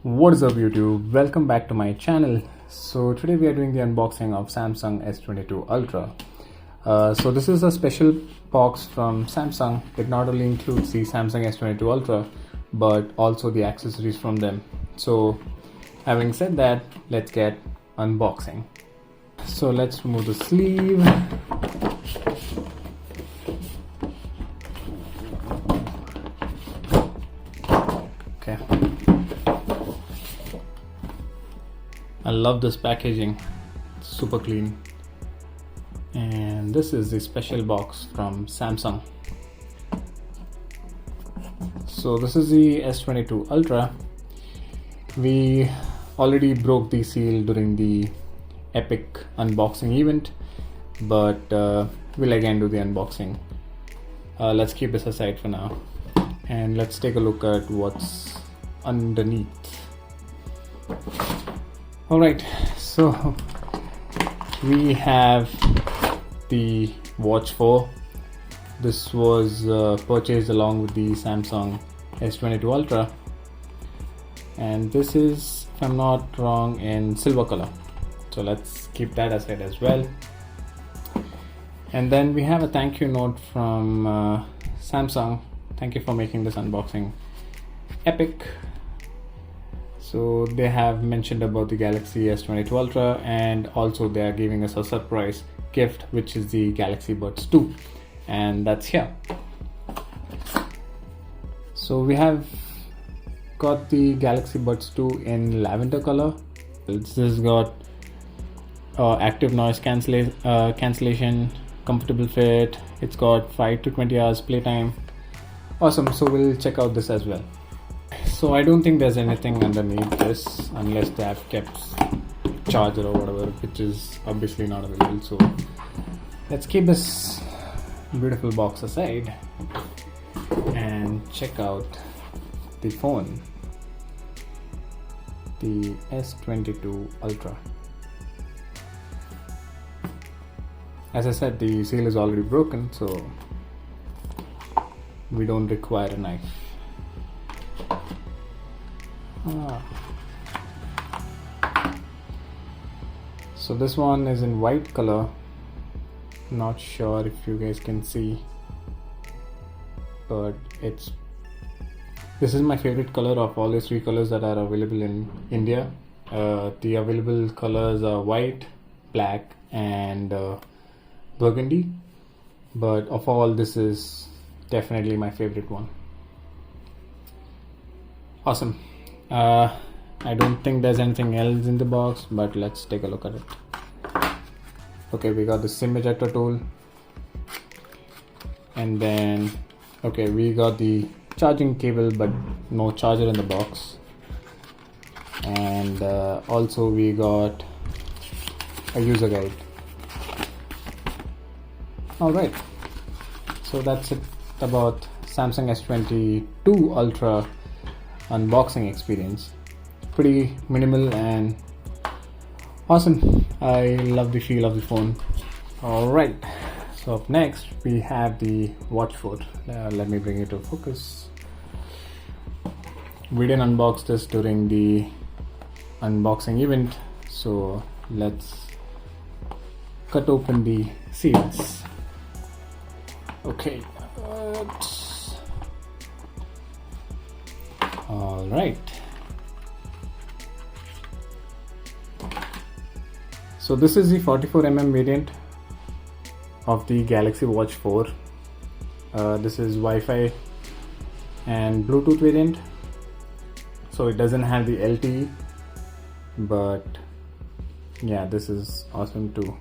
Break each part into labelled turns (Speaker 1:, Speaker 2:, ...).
Speaker 1: What is up YouTube, welcome back to my channel. So today we are doing the unboxing of Samsung S22 Ultra. So this is a special box from Samsung. It not only includes the Samsung S22 Ultra but also the accessories from them. So having said that, let's get unboxing. So let's remove the sleeve. Okay. I love this packaging, it's super clean. And this is the special box from Samsung. So this is the S22 Ultra. We already broke the seal during the epic unboxing event, but we'll again do the unboxing. Let's keep this aside for now and let's take a look at what's underneath. Alright, so we have the Watch 4. This was purchased along with the Samsung S22 Ultra, and this is, if I'm not wrong, in silver color. So let's keep that aside as well. And then we have a thank you note from Samsung. Thank you for making this unboxing epic. So they have mentioned about the Galaxy S22 Ultra, and also they are giving us a surprise gift, which is the Galaxy Buds 2, and that's here. So we have got the Galaxy Buds 2 in lavender color. This has got active noise cancellation, comfortable fit. It's got 5 to 20 hours playtime. Awesome. So we'll check out this as well. So I don't think there's anything underneath this unless they have kept charger or whatever, which is obviously not available. So let's keep this beautiful box aside and check out the phone, the S22 Ultra. As I said, the seal is already broken, so we don't require a knife. So this one is in white color. Not sure if you guys can see, but this is my favorite color of all the three colors that are available in India. The available colors are white, black, and burgundy, but of all, this is definitely my favorite one. Awesome. I don't think there's anything else in the box, but let's take a look at it. Okay, we got the SIM ejector tool, and then we got the charging cable, but no charger in the box. And also we got a user guide. Alright, so that's it about Samsung S22 Ultra unboxing experience. Pretty minimal and awesome. I love the feel of the phone. Alright, so up next we have the Watch 4. Let me bring it to focus. We didn't unbox this during the unboxing event, so let's cut open the seals. Okay, all right. So this is the 44mm variant of the Galaxy Watch 4. This is Wi-Fi and Bluetooth variant. So it doesn't have the LTE, but yeah, this is awesome too.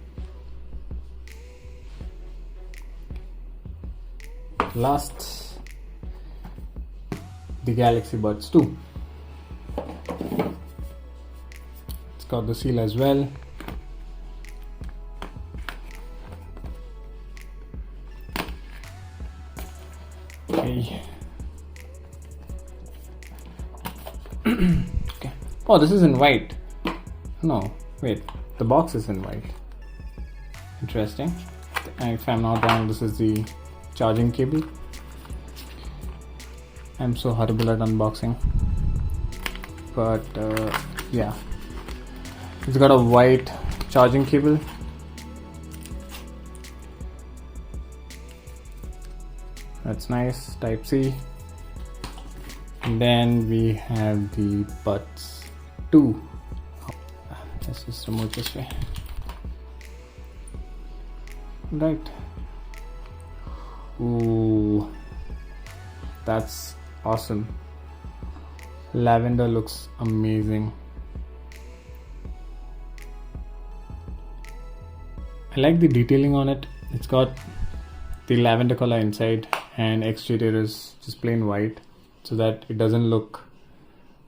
Speaker 1: Last, the Galaxy Buds 2. It's got the seal as well. Okay. Okay. Oh, this is in white. No, wait. The box is in white. Interesting. And if I'm not wrong, this is the charging cable. I'm so horrible at unboxing. but yeah, it's got a white charging cable. That's nice, type C. And then we have the Buds 2. Let's just remove this way. Right. Ooh, that's awesome. Lavender looks amazing. I like the detailing on it. It's got the lavender color inside and exterior is just plain white, so that it doesn't look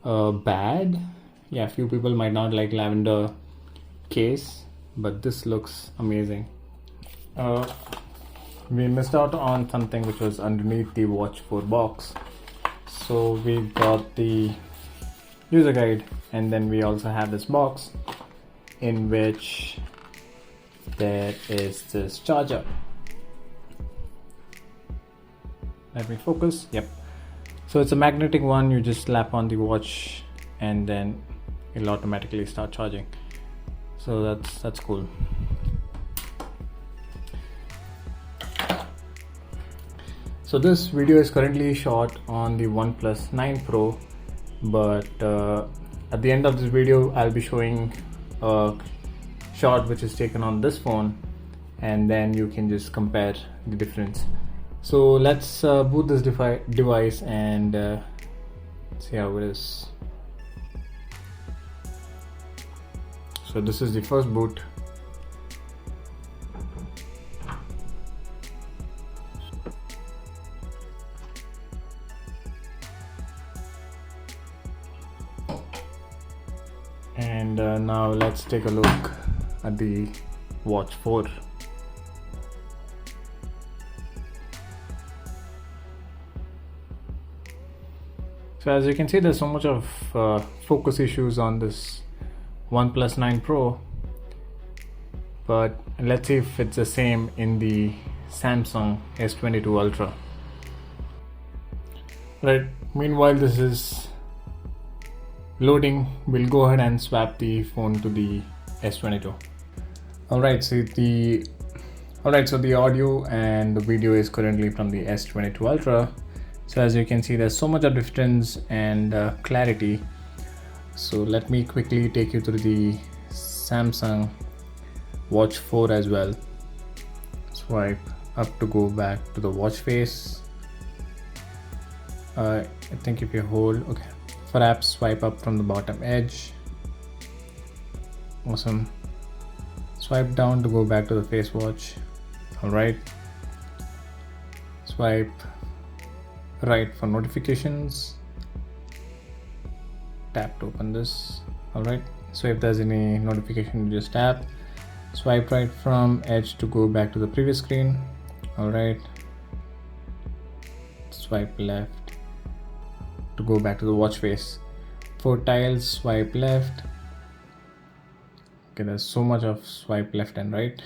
Speaker 1: bad. Yeah, few people might not like lavender case, but this looks amazing. We missed out on something which was underneath the Watch 4 box. So we got the user guide, and then we also have this box in which there is this charger. Let me focus. Yep. So it's a magnetic one. You just slap on the watch and then it'll automatically start charging. So that's cool. So this video is currently shot on the Oneplus 9 Pro, but at the end of this video I'll be showing a shot which is taken on this phone, and then you can just compare the difference. So let's boot this device and see how it is. So this is the first boot. And now let's take a look at the Watch 4. So as you can see, there's so much of focus issues on this OnePlus 9 Pro, but let's see if it's the same in the Samsung S22 Ultra. Right, meanwhile this is loading, we'll go ahead and swap the phone to the S22. Alright, so the audio and the video is currently from the S22 Ultra. So as you can see, there's so much of difference and clarity. So let me quickly take you through the Samsung Watch 4 as well. Swipe up to go back to the watch face. I think if you hold, okay. For apps, swipe up from the bottom edge. Awesome. Swipe down to go back to the face watch. Alright. Swipe right for notifications. Tap to open this. Alright. So if there's any notification, you just tap. Swipe right from edge to go back to the previous screen. Alright. Swipe left to go back to the watch face. For tiles, swipe left. Okay, there's so much of swipe left and right.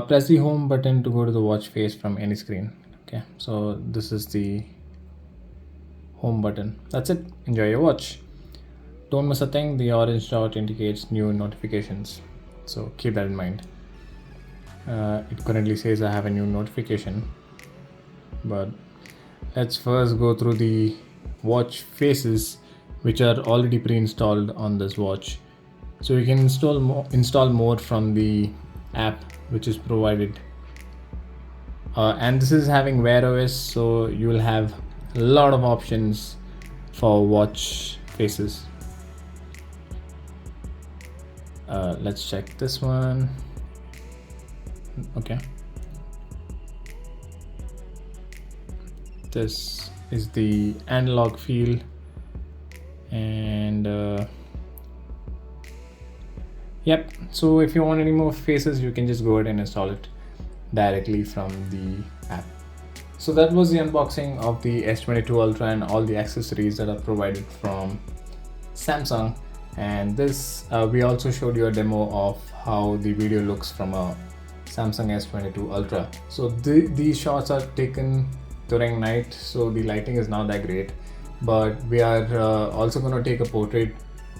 Speaker 1: Press the home button to go to the watch face from any screen. Okay, so this is the home button. That's it. Enjoy your watch. Don't miss a thing. The orange dot indicates new notifications, so keep that in mind. It currently says I have a new notification, but let's first go through the watch faces which are already pre-installed on this watch. So you can install more from the app which is provided, and this is having Wear OS, so you will have a lot of options for watch faces. Let's check this one. Okay, this is the analog feel, and yep, so if you want any more faces, you can just go ahead and install it directly from the app. So that was the unboxing of the S22 Ultra and all the accessories that are provided from Samsung. And this we also showed you a demo of how the video looks from a Samsung S22 Ultra. So these shots are taken during night, so the lighting is not that great, but we are also going to take a portrait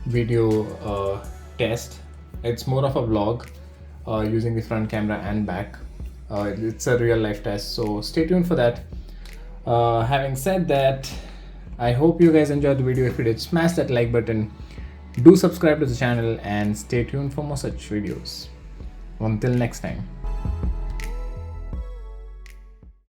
Speaker 1: video test. It's more of a vlog using the front camera and back. It's a real life test, so stay tuned for that. Having said that, I hope you guys enjoyed the video. If you did, smash that like button, do subscribe to the channel, and stay tuned for more such videos. Until next time.